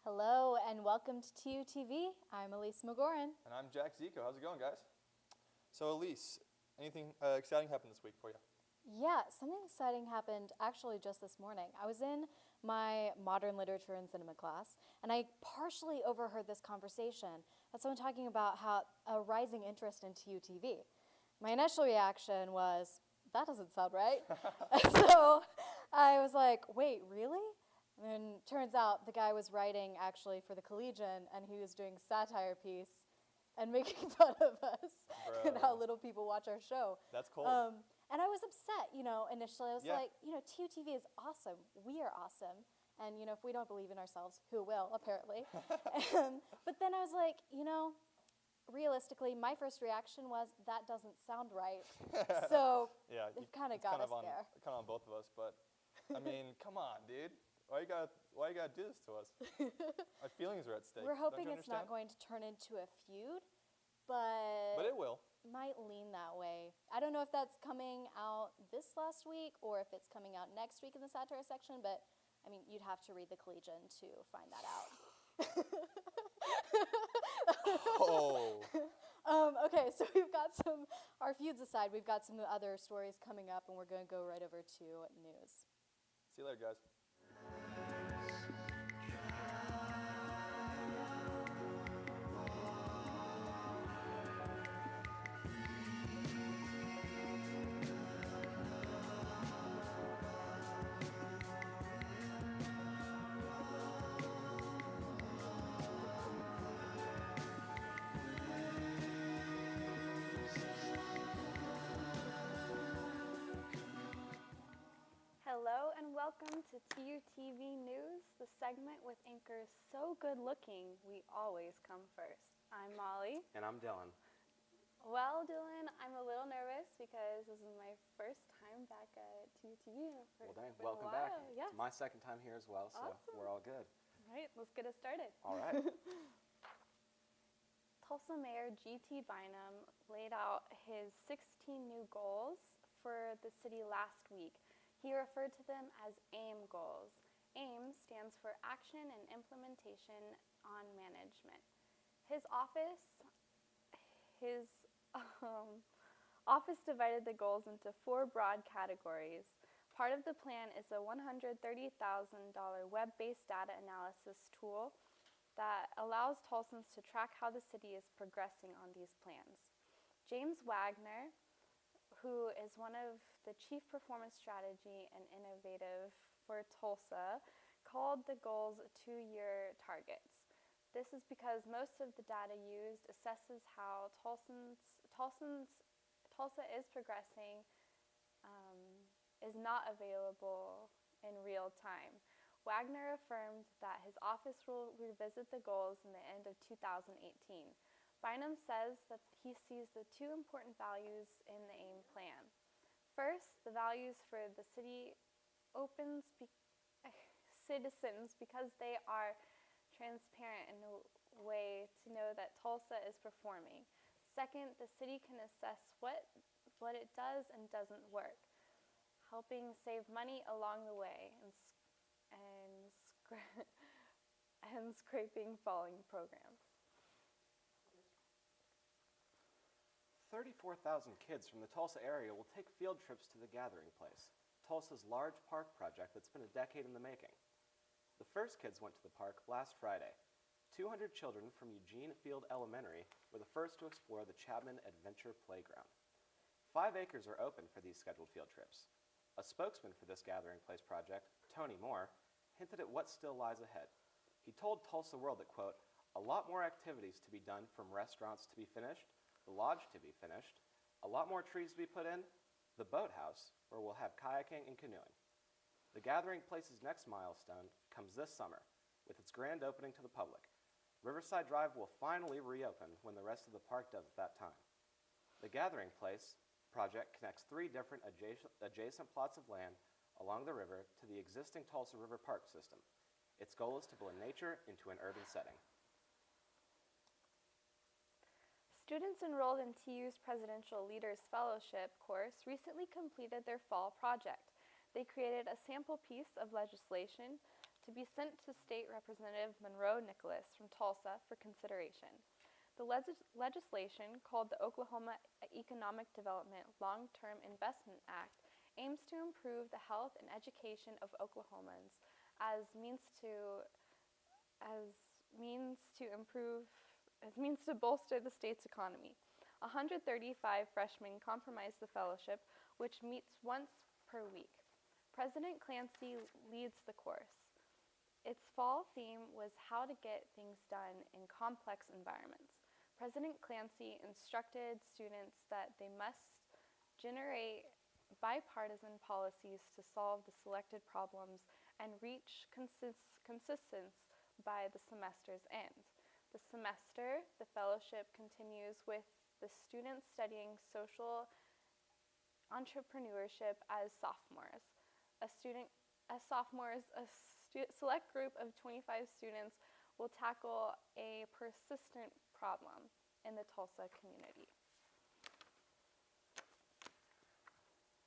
Hello and welcome to TUTV. I'm Elise McGoran. And I'm Jack Zico. How's it going, guys? So Elise, anything exciting happened this week for you? Yeah, something exciting happened actually just this morning. I was in my modern literature and cinema class, and I partially overheard this conversation of someone talking about how a rising interest in TUTV. My initial reaction was, that doesn't sound right. So I was like, wait, really? And then turns out the guy was writing actually for the Collegian, and he was doing satire piece and making fun of us and how little people watch our show. That's cool. And I was upset, initially. I was like, TUTV is awesome. We are awesome. And, if we don't believe in ourselves, who will, apparently? But then I was like, realistically, my first reaction was, that doesn't sound right. So it kind of got us there. Kind of on both of us, but I mean, come on, dude. Why you gotta do this to us? Our feelings are at stake. We're hoping it's not going to turn into a feud, but it will. Might lean that way. I don't know if that's coming out this last week or if it's coming out next week in the satire section, but I mean, you'd have to read the Collegian to find that out. Okay, so we've got our feuds aside, we've got some other stories coming up, and we're going to go right over to news. See you later, guys. Hello and welcome to TUTV News, the segment with anchors so good looking we always come first. I'm Molly. And I'm Dylan. Well, Dylan, I'm a little nervous because this is my first time back at TUTV. Well, dang, welcome back. Yes. It's my second time here as well, so awesome. We're all good. All right, let's get it started. All right. Tulsa Mayor G.T. Bynum laid out his 16 new goals for the city last week. He referred to them as AIM goals. AIM stands for Action and Implementation on Management. His office divided the goals into 4 broad categories. Part of the plan is a $130,000 web-based data analysis tool that allows Tulsans to track how the city is progressing on these plans. James Wagner, who is one of the chief performance strategy and innovative for Tulsa, called the goals 2-year targets. This is because most of the data used assesses how Tulsa is progressing, is not available in real time. Wagner affirmed that his office will revisit the goals in the end of 2018. Bynum says that he sees the 2 important values in the AIM plan. First, the values for the city citizens because they are transparent in a way to know that Tulsa is performing. Second, the city can assess what it does and doesn't work, helping save money along the way and scraping falling programs. 34,000 kids from the Tulsa area will take field trips to the Gathering Place, Tulsa's large park project that's been a decade in the making. The first kids went to the park last Friday. 200 children from Eugene Field Elementary were the first to explore the Chapman Adventure Playground. 5 acres are open for these scheduled field trips. A spokesman for this Gathering Place project, Tony Moore, hinted at what still lies ahead. He told Tulsa World that, quote, a lot more activities to be done, from restaurants to be finished, the lodge to be finished, a lot more trees to be put in, the boathouse, where we'll have kayaking and canoeing. The Gathering Place's next milestone comes this summer, with its grand opening to the public. Riverside Drive will finally reopen when the rest of the park does at that time. The Gathering Place project connects 3 different adjacent plots of land along the river to the existing Tulsa River Park system. Its goal is to blend nature into an urban setting. Students enrolled in TU's Presidential Leaders Fellowship course recently completed their fall project. They created a sample piece of legislation to be sent to State Representative Monroe Nicholas from Tulsa for consideration. The legislation, called the Oklahoma Economic Development Long-Term Investment Act, aims to improve the health and education of Oklahomans as means to bolster the state's economy. 135 freshmen comprise the fellowship, which meets once per week. President Clancy leads the course. Its fall theme was how to get things done in complex environments. President Clancy instructed students that they must generate bipartisan policies to solve the selected problems and reach consistence by the semester's end. The semester, the fellowship continues with the students studying social entrepreneurship as sophomores. A select group of 25 students will tackle a persistent problem in the Tulsa community.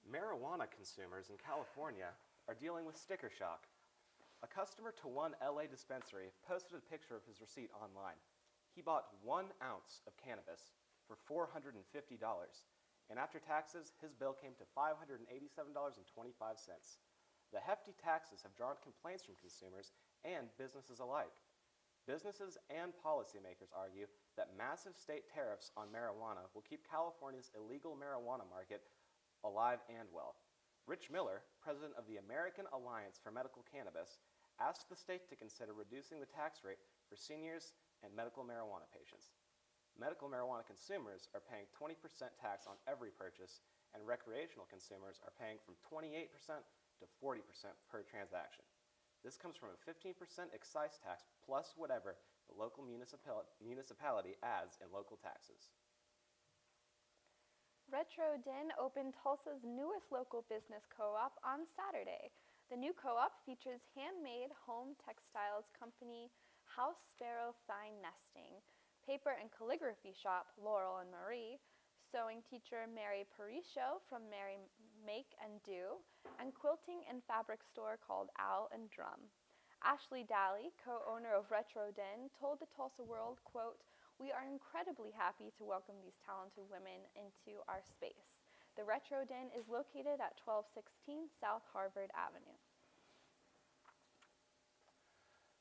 Marijuana consumers in California are dealing with sticker shock. A customer to one LA dispensary posted a picture of his receipt online. He bought 1 ounce of cannabis for $450, and after taxes, his bill came to $587.25. The hefty taxes have drawn complaints from consumers and businesses alike. Businesses and policymakers argue that massive state tariffs on marijuana will keep California's illegal marijuana market alive and well. Rich Miller, president of the American Alliance for Medical Cannabis, asked the state to consider reducing the tax rate for seniors and medical marijuana patients. Medical marijuana consumers are paying 20% tax on every purchase, and recreational consumers are paying from 28% to 40% per transaction. This comes from a 15% excise tax plus whatever the local municipality adds in local taxes. Retro Den opened Tulsa's newest local business co-op on Saturday. The new co-op features handmade home textiles company House Sparrow Fine Nesting, paper and calligraphy shop Laurel and Marie, sewing teacher Mary Parisho from Mary Make and Do, and quilting and fabric store called Owl and Drum. Ashley Daly, co-owner of Retro Den, told the Tulsa World, quote, "We are incredibly happy to welcome these talented women into our space. The Retro Den is located at 1216 South Harvard Avenue."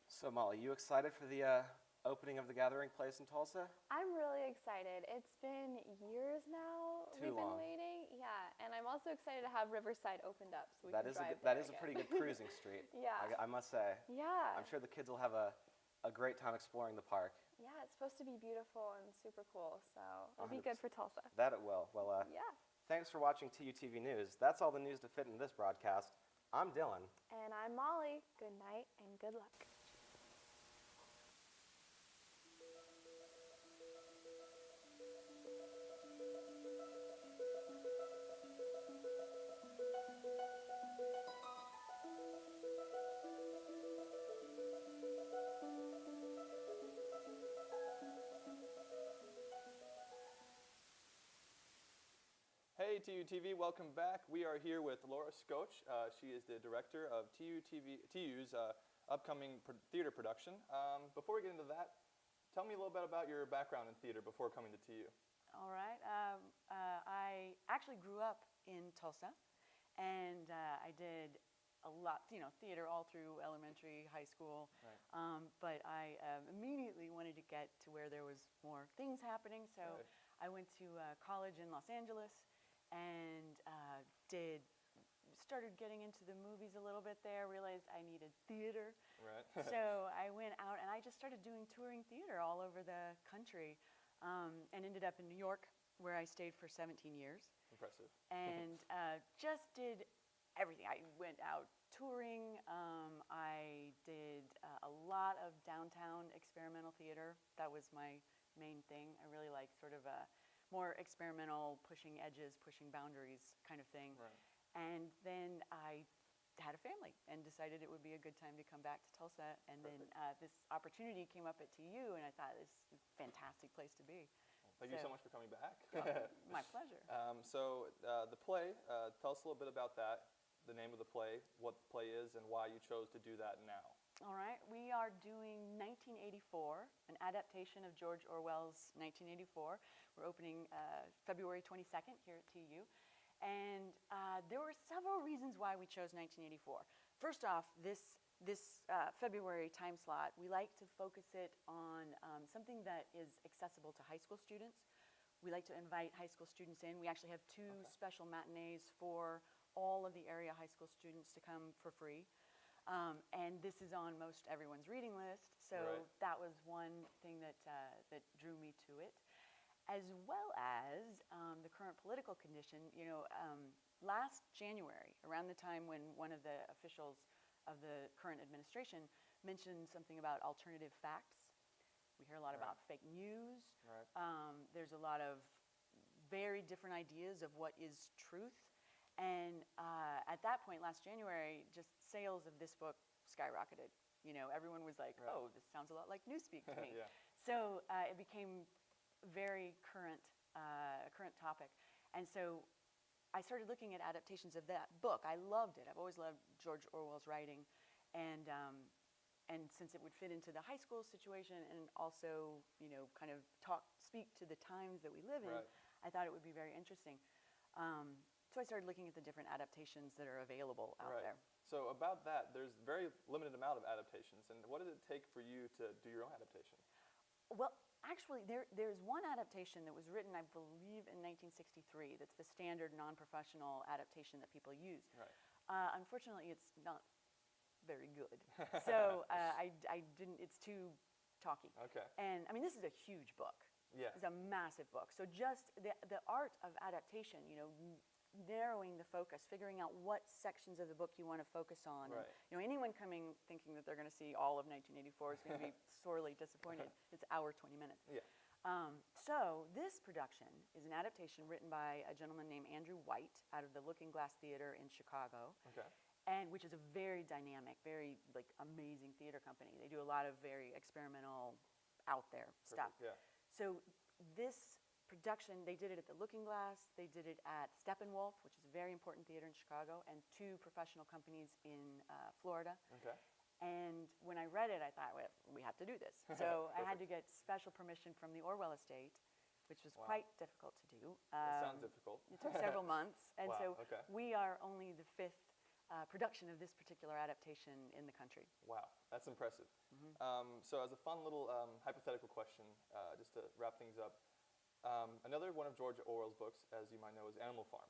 So Molly, you excited for the opening of the Gathering Place in Tulsa? I'm really excited. It's been years now Too long. been waiting. Yeah, and I'm also excited to have Riverside opened up so we That can is drive that there is a again. pretty good cruising street. Yeah. I must say. Yeah. I'm sure the kids will have a great time exploring the park. Yeah, it's supposed to be beautiful and super cool, so it'll be good 100%. for Tulsa. That it will. Well, Yeah. thanks for watching TUTV News. That's all the news to fit into this broadcast. I'm Dylan. And I'm Molly. Good night and good luck. Hey TUTV, welcome back. We are here with Laura Scotch. She is the director of TU's upcoming theater production. Before we get into that, tell me a little bit about your background in theater before coming to TU. All right. I actually grew up in Tulsa, and I did a lot, theater all through elementary, high school. Right. But I immediately wanted to get to where there was more things happening, so Right. I went to college in Los Angeles and started getting into the movies a little bit there, realized I needed theater. Right. So I went out and I just started doing touring theater all over the country, and ended up in New York, where I stayed for 17 years. Impressive. And just did everything. I went out touring. I did a lot of downtown experimental theater. That was my main thing. I really like sort of a more experimental, pushing edges, pushing boundaries kind of thing. Right. And then I had a family and decided it would be a good time to come back to Tulsa. And then this opportunity came up at TU, and I thought this is a fantastic place to be. Thank you so much for coming back. My pleasure. So the play, tell us a little bit about that, the name of the play, what the play is, and why you chose to do that now. All right, we are doing 1984, an adaptation of George Orwell's 1984. We're opening February 22nd here at TU. And there were several reasons why we chose 1984. First off, this February time slot, we like to focus it on something that is accessible to high school students. We like to invite high school students in. We actually have two special matinees for all of the area high school students to come for free. And this is on most everyone's reading list, so that was one thing that drew me to it, as well as the current political condition. Last January, around the time when one of the officials of the current administration mentioned something about alternative facts. We hear a lot about fake news. There's a lot of very different ideas of what is truth. And at that point, last January, just sales of this book skyrocketed. Everyone was like, oh, this sounds a lot like Newspeak to me. So it became very current topic. And so I started looking at adaptations of that book. I loved it. I've always loved George Orwell's writing. And since it would fit into the high school situation and also, kind of speak to the times that we live in, I thought it would be very interesting. So I started looking at the different adaptations that are available out there. So about that, there's very limited amount of adaptations. And what did it take for you to do your own adaptation? Well, actually, there's one adaptation that was written, I believe, in 1963. That's the standard non-professional adaptation that people use. Unfortunately, it's not very good. So I didn't. It's too talky. And I mean, this is a huge book. It's a massive book. So just the art of adaptation, narrowing the focus, figuring out what sections of the book you want to focus on. And, anyone coming thinking that they're going to see all of 1984 is going to be sorely disappointed. It's hour 20 minutes. So this production is an adaptation written by a gentleman named Andrew White out of the Looking Glass Theater in Chicago. And which is a very dynamic, very amazing theater company. They do a lot of very experimental, out there stuff. So this production, they did it at the Looking Glass, they did it at Steppenwolf, which is a very important theater in Chicago, and two professional companies in Florida. And when I read it, I thought, well, we have to do this. So I had to get special permission from the Orwell estate, which was quite difficult to do. That sounds difficult. It took several months. And so we are only the fifth production of this particular adaptation in the country. Wow, that's impressive. So as a fun little hypothetical question, just to wrap things up, another one of George Orwell's books, as you might know, is Animal Farm,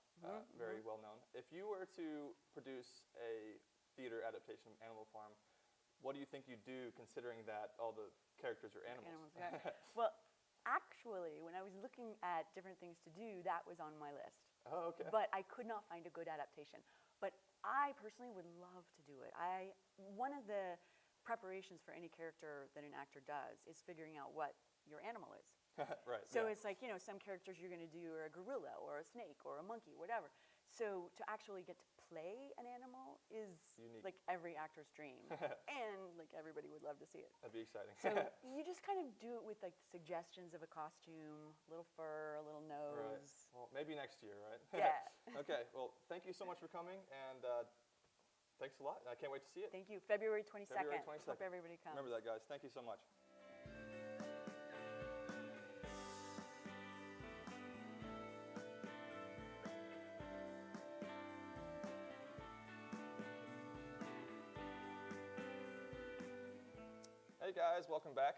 very well known. If you were to produce a theater adaptation of Animal Farm, what do you think you'd do, considering that all the characters are animals? Well, actually, when I was looking at different things to do, that was on my list. But I could not find a good adaptation. But I personally would love to do it. One of the preparations for any character that an actor does is figuring out what your animal is. So it's like, some characters you're going to do are a gorilla or a snake or a monkey, whatever. So to actually get to play an animal is unique. Like every actor's dream. And everybody would love to see it. That'd be exciting. So you just kind of do it with suggestions of a costume, a little fur, a little nose. Well, maybe next year, right? Yeah. Well, thank you so much for coming, and thanks a lot. I can't wait to see it. Thank you. February 22nd. February 22nd. Hope everybody comes. Remember that, guys. Thank you so much. Hey guys, welcome back.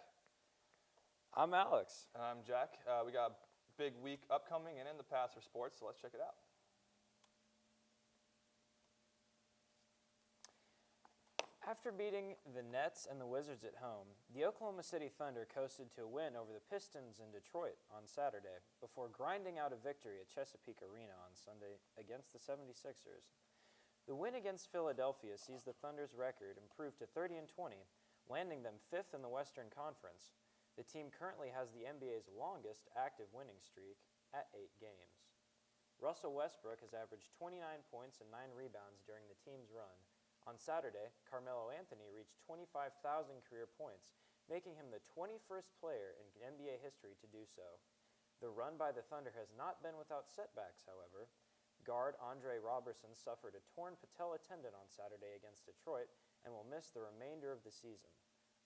I'm Alex. And I'm Jack. We got a big week upcoming and in the past for sports, so let's check it out. After beating the Nets and the Wizards at home, the Oklahoma City Thunder coasted to a win over the Pistons in Detroit on Saturday before grinding out a victory at Chesapeake Arena on Sunday against the 76ers. The win against Philadelphia sees the Thunder's record improve to 30-20, landing them fifth in the Western Conference. The team currently has the NBA's longest active winning streak at 8 games. Russell Westbrook has averaged 29 points and 9 rebounds during the team's run. On Saturday, Carmelo Anthony reached 25,000 career points, making him the 21st player in NBA history to do so. The run by the Thunder has not been without setbacks, however. Guard Andre Robertson suffered a torn patella tendon on Saturday against Detroit and will miss the remainder of the season.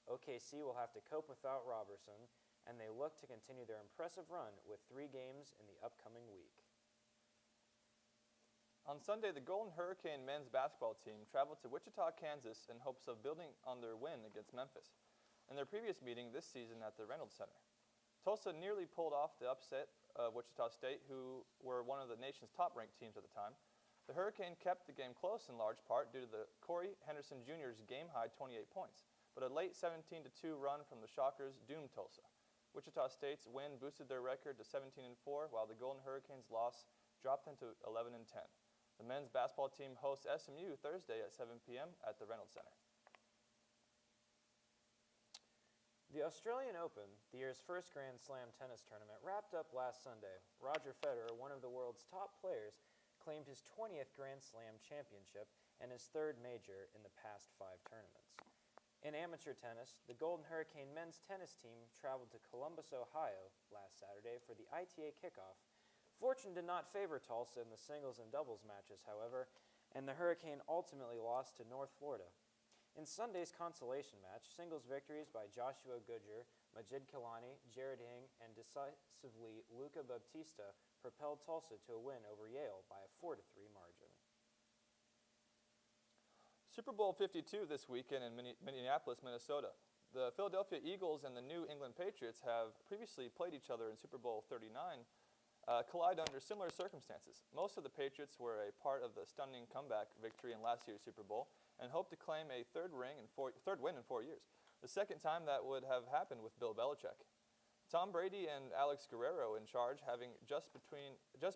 OKC will have to cope without Robertson, and they look to continue their impressive run with 3 games in the upcoming week. On Sunday, the Golden Hurricane men's basketball team traveled to Wichita, Kansas in hopes of building on their win against Memphis in their previous meeting this season at the Reynolds Center. Tulsa nearly pulled off the upset of Wichita State, who were one of the nation's top-ranked teams at the time. The Hurricane kept the game close in large part due to the Corey Henderson Jr.'s game-high 28 points, but a late 17-2 run from the Shockers doomed Tulsa. Wichita State's win boosted their record to 17-4, while the Golden Hurricanes' loss dropped them to 11-10. The men's basketball team hosts SMU Thursday at 7 p.m. at the Reynolds Center. The Australian Open, the year's first Grand Slam tennis tournament, wrapped up last Sunday. Roger Federer, one of the world's top players, claimed his 20th Grand Slam championship and his 3rd major in the past 5 tournaments. In amateur tennis, the Golden Hurricane men's tennis team traveled to Columbus, Ohio last Saturday for the ITA kickoff. Fortune did not favor Tulsa in the singles and doubles matches, however, and the Hurricane ultimately lost to North Florida. In Sunday's consolation match, singles victories by Joshua Goodger, Majid Kilani, Jared Hing, and decisively Luca Baptista propelled Tulsa to a win over Yale by a 4-3 margin. Super Bowl 52 this weekend in Minneapolis, Minnesota. The Philadelphia Eagles and the New England Patriots have previously played each other in Super Bowl 39, collide under similar circumstances. Most of the Patriots were a part of the stunning comeback victory in last year's Super Bowl and hope to claim a third win in 4 years, the second time that would have happened with Bill Belichick. Tom Brady and Alex Guerrero in charge, having just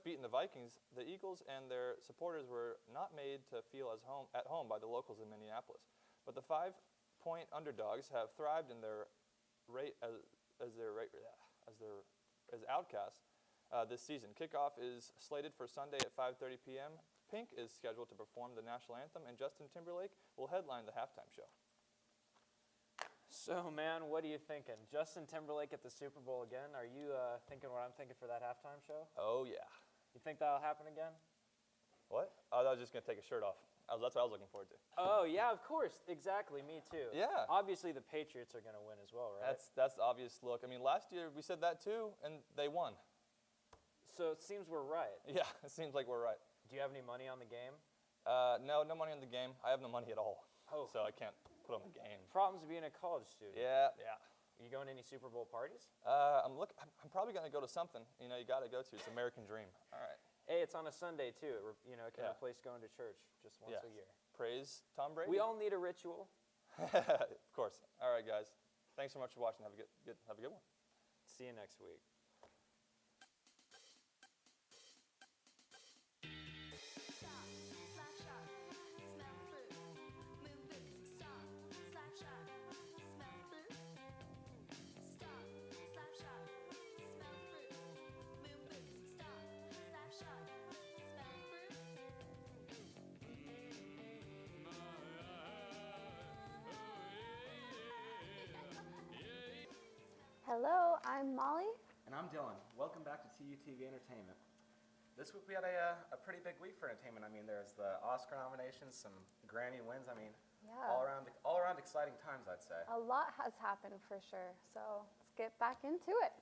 beaten the Vikings, the Eagles and their supporters were not made to feel at home by the locals in Minneapolis. But the 5-point underdogs have thrived in their as outcasts this season. Kickoff is slated for Sunday at 5:30 p.m. Pink is scheduled to perform the national anthem, and Justin Timberlake will headline the halftime show. So, man, what are you thinking? Justin Timberlake at the Super Bowl again? Are you thinking what I'm thinking for that halftime show? Oh, yeah. You think that'll happen again? What? I was just going to take a shirt off. That's what I was looking forward to. Oh, yeah, of course. Exactly. Me too. Yeah. Obviously, the Patriots are going to win as well, right? That's the obvious look. I mean, last year we said that too, and they won. So it seems we're right. Yeah, it seems like we're right. Do you have any money on the game? No money on the game. I have no money at all. Oh. So I can't put on the game. Problems being a college student. Yeah. Are you going to any Super Bowl parties? I'm probably going to go to something. You got to go to. It's American Dream. All right. Hey, it's on a Sunday too. It can Yeah. replace going to church just once a year. Praise Tom Brady. We all need a ritual. Of course. All right, guys. Thanks so much for watching. Have a good one. See you next week. Hello, I'm Molly. And I'm Dylan. Welcome back to TUTV Entertainment. This week we had a pretty big week for entertainment. I mean, there's the Oscar nominations, some Grammy wins. I mean, Yeah. all around exciting times, I'd say. A lot has happened for sure, so let's get back into it.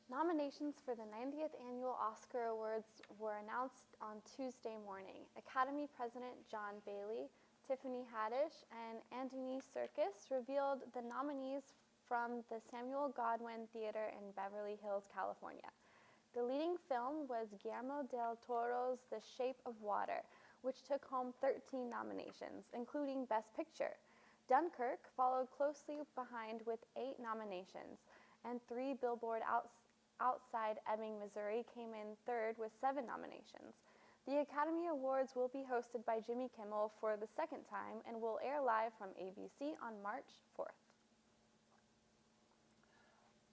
Nominations for the 90th Annual Oscar Awards were announced on Tuesday morning. Academy President John Bailey, Tiffany Haddish, and Anthony Serkis revealed the nominees from the Samuel Godwin Theater in Beverly Hills, California. The leading film was Guillermo del Toro's The Shape of Water, which took home 13 nominations, including Best Picture. Dunkirk followed closely behind with 8 nominations, and Three Billboards Outside Ebbing, Missouri came in third with 7 nominations. The Academy Awards will be hosted by Jimmy Kimmel for the second time and will air live from ABC on March 4th.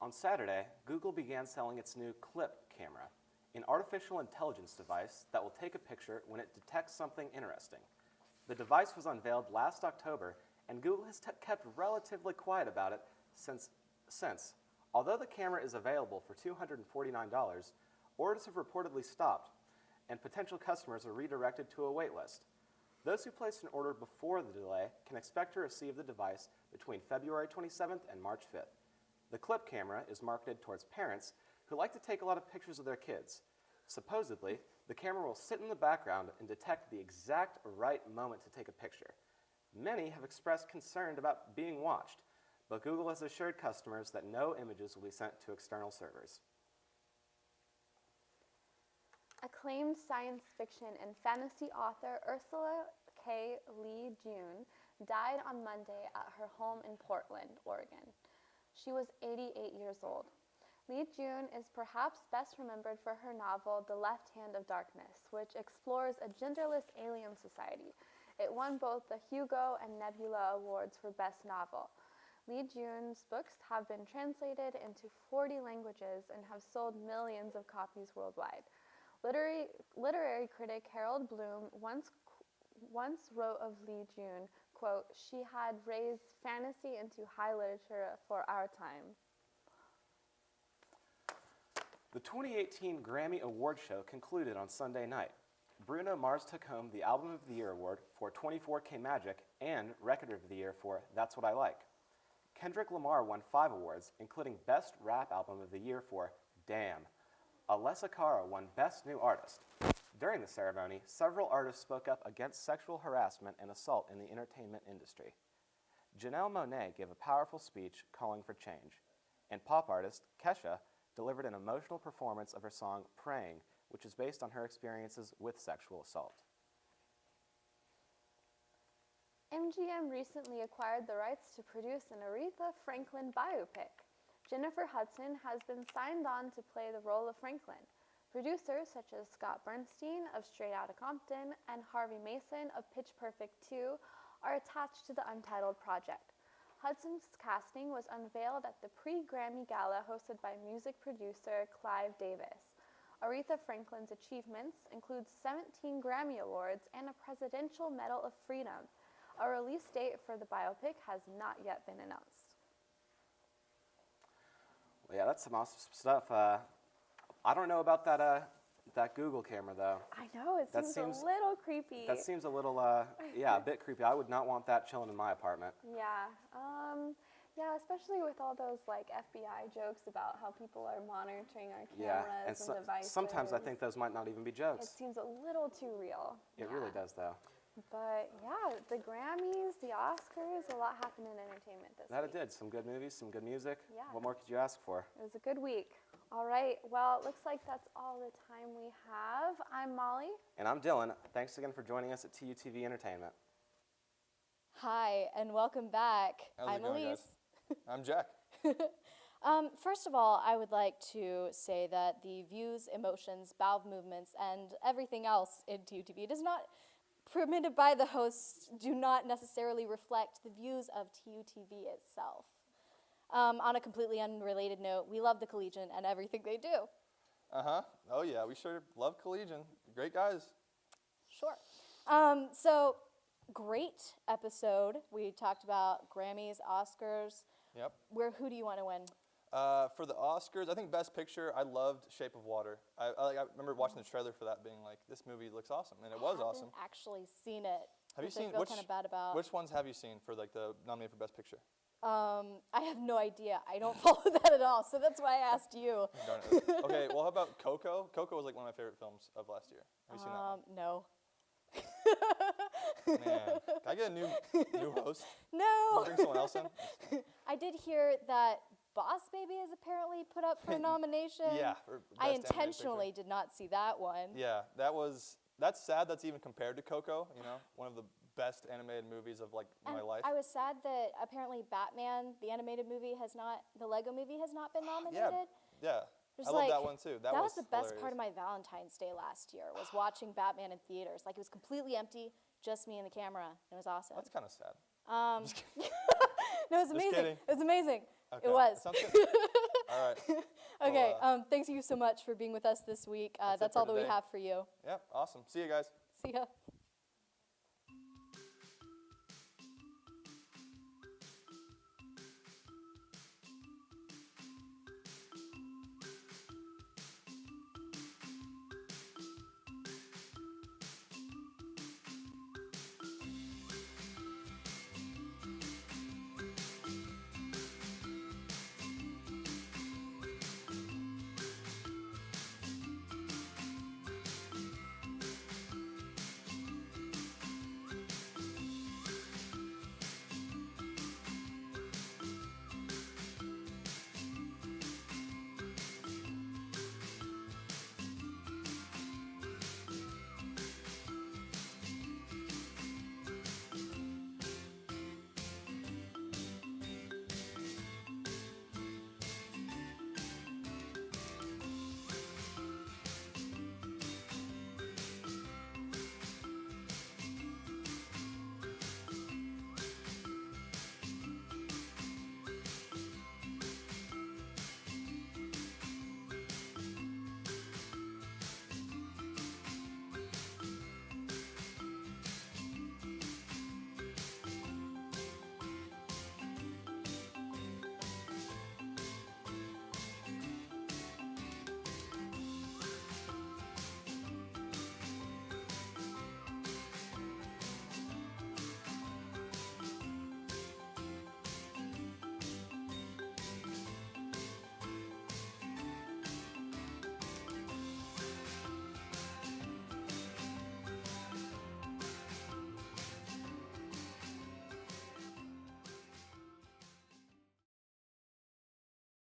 On Saturday, Google began selling its new Clip camera, an artificial intelligence device that will take a picture when it detects something interesting. The device was unveiled last October, and Google has kept relatively quiet about it since. Although the camera is available for $249, orders have reportedly stopped, and potential customers are redirected to a wait list. Those who placed an order before the delay can expect to receive the device between February 27th and March 5th. The clip camera is marketed towards parents who like to take a lot of pictures of their kids. Supposedly, the camera will sit in the background and detect the exact right moment to take a picture. Many have expressed concern about being watched, but Google has assured customers that no images will be sent to external servers. Acclaimed science fiction and fantasy author Ursula K. Le Guin died on Monday at her home in Portland, Oregon. She was 88 years old. Le Guin is perhaps best remembered for her novel The Left Hand of Darkness, which explores a genderless alien society. It won both the Hugo and Nebula Awards for Best Novel. Le Guin's books have been translated into 40 languages and have sold millions of copies worldwide. Literary critic Harold Bloom once wrote of Le Guin, quote, "She had raised fantasy into high literature for our time." The 2018 Grammy Award show concluded on Sunday night. Bruno Mars took home the Album of the Year award for 24K Magic and Record of the Year for That's What I Like. Kendrick Lamar won 5 awards, including Best Rap Album of the Year for Damn. Alessia Cara won Best New Artist. During the ceremony, several artists spoke up against sexual harassment and assault in the entertainment industry. Janelle Monáe gave a powerful speech calling for change, and pop artist Kesha delivered an emotional performance of her song Praying, which is based on her experiences with sexual assault. MGM recently acquired the rights to produce an Aretha Franklin biopic. Jennifer Hudson has been signed on to play the role of Franklin. Producers such as Scott Bernstein of Straight Outta Compton and Harvey Mason of Pitch Perfect 2 are attached to the untitled project. Hudson's casting was unveiled at the pre-Grammy Gala hosted by music producer Clive Davis. Aretha Franklin's achievements include 17 Grammy Awards and a Presidential Medal of Freedom. A release date for the biopic has not yet been announced. Well, yeah, that's some awesome stuff. I don't know about that Google camera, though. I know, it seems a little creepy. That seems a little, yeah, a bit creepy. I would not want that chilling in my apartment. Yeah, yeah, especially with all those like FBI jokes about how people are monitoring our cameras and devices. Sometimes I think those might not even be jokes. It seems a little too real. It really does, though. But yeah, the Grammys, the Oscars, a lot happened in entertainment this week. That it did. Some good movies, some good music. Yeah. What more could you ask for? It was a good week. All right, well, it looks like that's all the time we have. I'm Molly. And I'm Dylan. Thanks again for joining us at TUTV Entertainment. Hi, and welcome back. How's it I'm going, Elise. guys? I'm Jack. First of all, I would like to say that the views, emotions, bowel movements, and everything else in TUTV does not permitted by the hosts do not necessarily reflect the views of TUTV itself. On a completely unrelated note, we love the Collegian and everything they do. Uh-huh. Oh, yeah, we sure love Collegian. Great guys. Sure. So, great episode. We talked about Grammys, Oscars. Yep. Who do you want to win? For the Oscars, I think Best Picture, I loved Shape of Water. I remember watching the trailer for that being like, this movie looks awesome, and it was awesome. I haven't actually seen it. Have you seen, I feel kind of bad about. Which ones have you seen for like the nominated for Best Picture? I have no idea. I don't follow that at all, so that's why I asked you. Darn it. Okay, well, how about Coco? Coco was like one of my favorite films of last year. Have you seen that one? No. Man, can I get a new host? Can No. we bring someone else in? I did hear that Boss Baby is apparently put up for a nomination. Yeah. For Best I Animated intentionally Picture. did not see that one. Yeah, that's sad that's even compared to Coco, you know, one of the best animated movies of like And my life. I was sad that apparently Batman, the animated movie, the Lego movie has not been nominated. Yeah. It I was love like- that one too. That was the best hilarious. part of my Valentine's Day last year, was watching Batman in theaters. Like, it was completely empty, just me and the camera. It was awesome. That's kind of sad. No, it was amazing. kidding. It was amazing. Okay. It was. That sounds good. All right. Okay, Well, thanks you so much for being with us this week. That's it That's for all that we today. have for you. Yep. Awesome. See you guys. See ya.